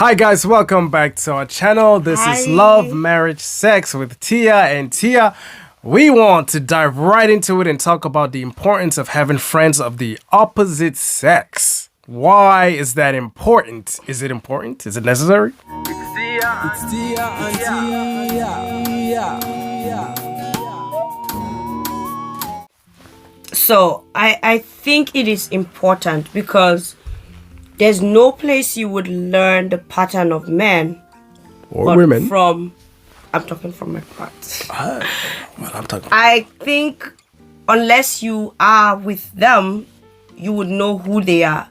Hi guys, welcome back to our channel. This is Love, Marriage, Sex with Tia and Tia. We want to dive right into it and talk about the importance of having friends of the opposite sex. Why is that important? Is it important? Is it necessary? It's Tia and Tia. So I think it is important because there's no place you would learn the pattern of men Or women. I'm talking from my part. I'm talking. I think unless you are with them, you would know who they are.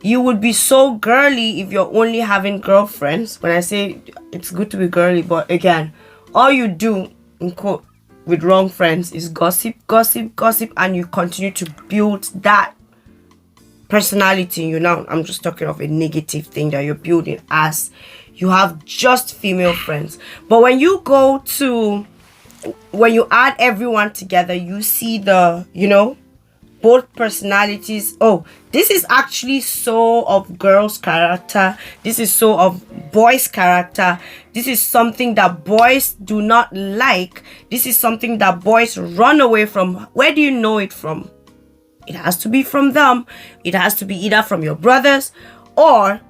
You would be so girly if you're only having girlfriends. When I say it's good to be girly, but again, all you do in quote with wrong friends is gossip, and you continue to build that personality in you. Now I'm just talking of a negative thing that you're building as you have just female friends. But when you add everyone together, you see both personalities. Oh, this is actually so of girls' character. This is so of boys' character. This is something that boys do not like. This is something that boys run away from. Where do you know it from? It has to be from them. It has to be either from your brothers or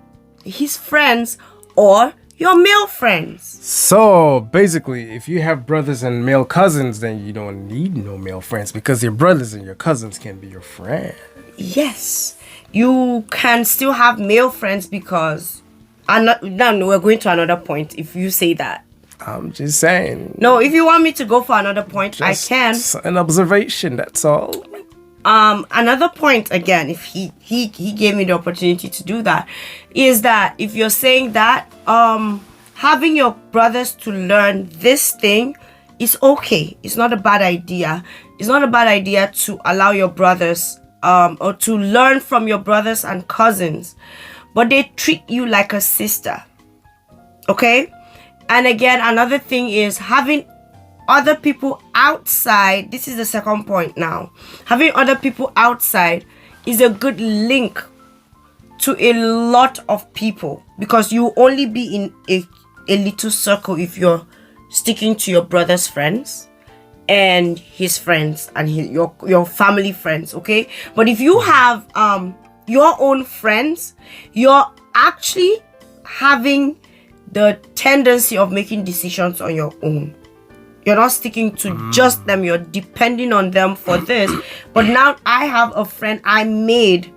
his friends or your male friends. So basically, if you have brothers and male cousins, then you don't need no male friends because your brothers and your cousins can be your friends. Yes, you can still have male friends because now we're going to another point if you say that. I'm just saying. No, if you want me to go for another point, I can. An observation, that's all. Another point again, if he gave me the opportunity to do that, is that if you're saying that having your brothers to learn this thing is okay. It's not a bad idea. It's not a bad idea to allow your brothers or to learn from your brothers and cousins, but they treat you like a sister. Okay? And again, another thing is having other people outside. This is the second point now. Having other people outside is a good link to a lot of people because you only be in a little circle if you're sticking to your brother's friends and his friends and your family friends, okay? But if you have your own friends, you're actually having the tendency of making decisions on your own. You're not sticking to just them. You're depending on them for this. But now I have a friend I made.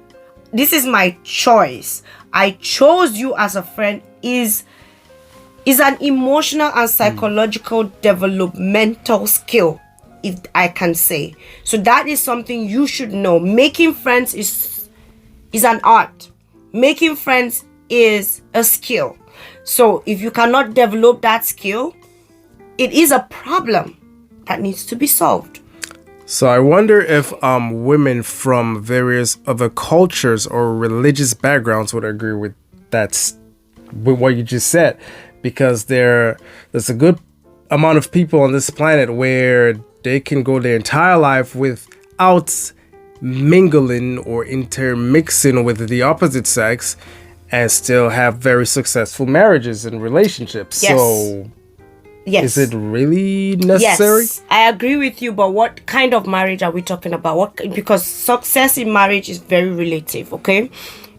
This is my choice. I chose you as a friend is an emotional and psychological developmental skill, if I can say. So that is something you should know. Making friends is an art. Making friends is a skill. So if you cannot develop that skill, it is a problem that needs to be solved. So I wonder if women from various other cultures or religious backgrounds would agree with with what you just said, because there's a good amount of people on this planet where they can go their entire life without mingling or intermixing with the opposite sex and still have very successful marriages and relationships. Yes. So yes. Is it really necessary? Yes, I agree with you, but what kind of marriage are we talking about? Because success in marriage is very relative, okay?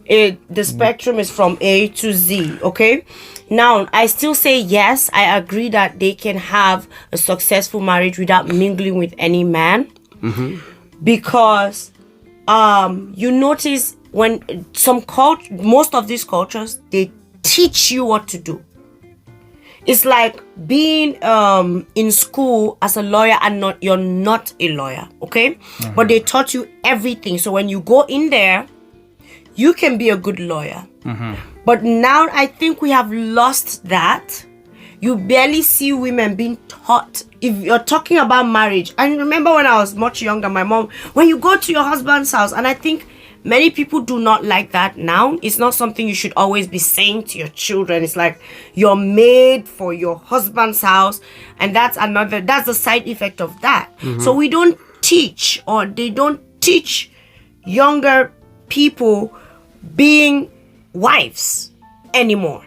The spectrum is from A to Z, okay? Now, I still say yes, I agree that they can have a successful marriage without mingling with any man. Mm-hmm. Because you notice when most of these cultures, they teach you what to do. It's like being in school as a lawyer and you're not a lawyer, okay? Mm-hmm. But they taught you everything. So when you go in there, you can be a good lawyer. Mm-hmm. But now I think we have lost that. You barely see women being taught. If you're talking about marriage, and remember when I was much younger, my mom, when you go to your husband's house, and I think many people do not like that now. It's not something you should always be saying to your children. It's like you're made for your husband's house, and that's the side effect of that. Mm-hmm. So we don't teach, or they don't teach younger people being wives anymore.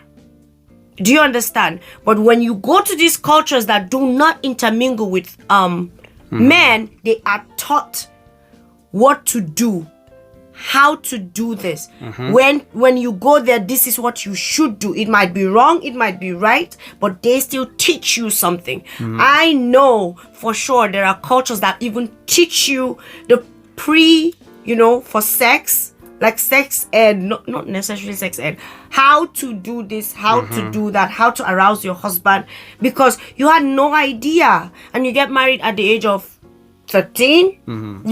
Do you understand? But when you go to these cultures that do not intermingle with men, they are taught what to do, how to do this. When you go there, this is what you should do. It might be wrong, it might be right, but they still teach you something. I know for sure there are cultures that even teach you the for sex, like sex ed, not necessarily sex ed, how to do this, how to do that, how to arouse your husband, because you had no idea, and you get married at the age of 13.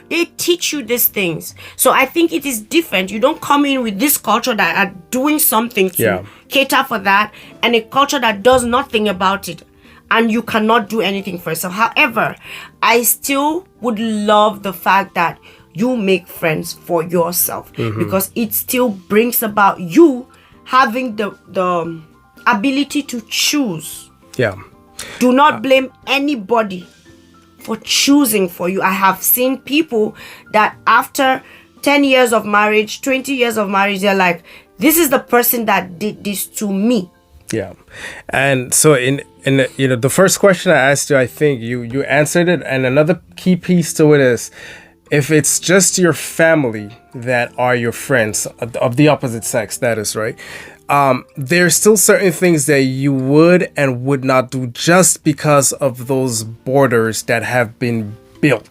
They teach you these things. So I think it is different. You don't come in with this culture that are doing something to cater for that, and a culture that does nothing about it, and you cannot do anything for yourself. However, I still would love the fact that you make friends for yourself, because it still brings about you having the ability to choose. Do not blame anybody for choosing for you. I have seen people that after 10 years of marriage, 20 years of marriage, they're like, this is the person that did this to me. And so in the first question I asked you, I think you answered it. And another key piece to it is, if it's just your family that are your friends of the opposite sex, that is right. There's still certain things that you would and would not do just because of those borders that have been built.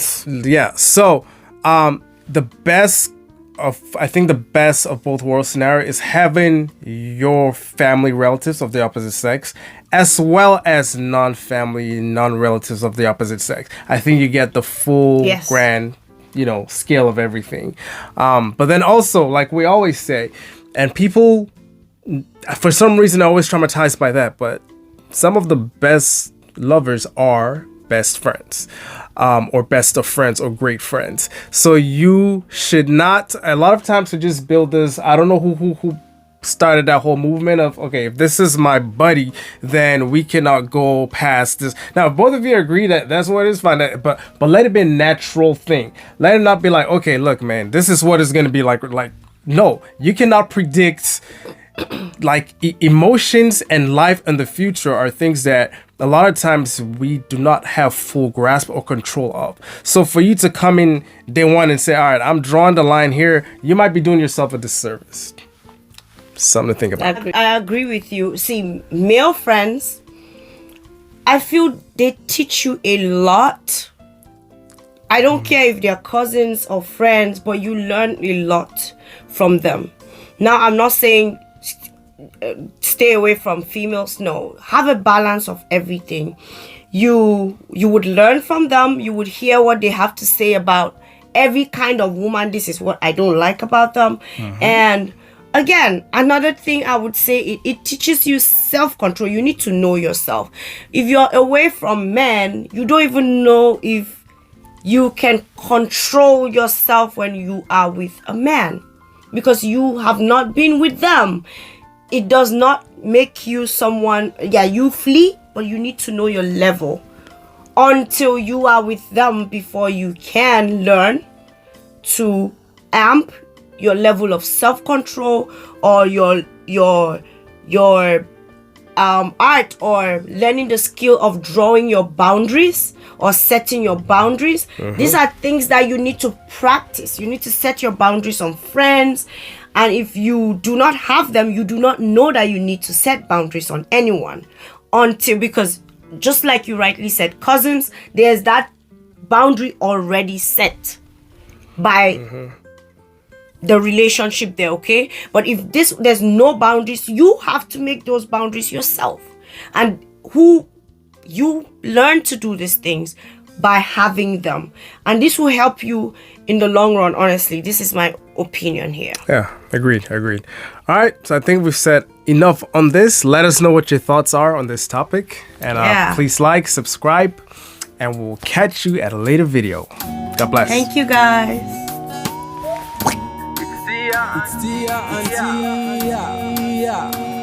So the best of both worlds scenario is having your family relatives of the opposite sex as well as non-family, non-relatives of the opposite sex. I think you get the full grand scale of everything. But then also, like we always say, and people for some reason are always traumatized by that, but some of the best lovers are best friends, or best of friends, or great friends. So you should not, a lot of times we just build this, I don't know who started that whole movement of, okay, if this is my buddy, then we cannot go past this. Now, if both of you agree that that's what it is, fine, but let it be a natural thing. Let it not be like, okay, look, man, this is what it's going to be like, no, you cannot predict. Like emotions and life in the future are things that a lot of times we do not have full grasp or control of. So for you to come in day one and say, all right, I'm drawing the line here, you might be doing yourself a disservice. Something to think about. I agree with you. See, male friends, I feel they teach you a lot. I don't care if they're cousins or friends, but you learn a lot from them. Now, I'm not saying stay away from females. No, have a balance of everything. You would learn from them. You would hear what they have to say about every kind of woman. This is what I don't like about them. And again, another thing I would say, it teaches you self-control. You need to know yourself. If you're away from men, you don't even know if you can control yourself when you are with a man, because you have not been with them. It does not make you someone, you flee, but you need to know your level until you are with them before you can learn to amp your level of self-control, or your art, or learning the skill of drawing your boundaries or setting your boundaries. These are things that you need to practice. You need to set your boundaries on friends. And if you do not have them, you do not know that you need to set boundaries on anyone because just like you rightly said, cousins, there's that boundary already set by the relationship there, okay? But if there's no boundaries, you have to make those boundaries yourself. And you learn to do these things by having them, and this will help you in the long run. Honestly, this is my opinion here. Agreed. All right, so I think we've said enough on this. Let us know what your thoughts are on this topic, and please like, subscribe, and we'll catch you at a later video. God bless. Thank you, guys. It's Tia and Tia.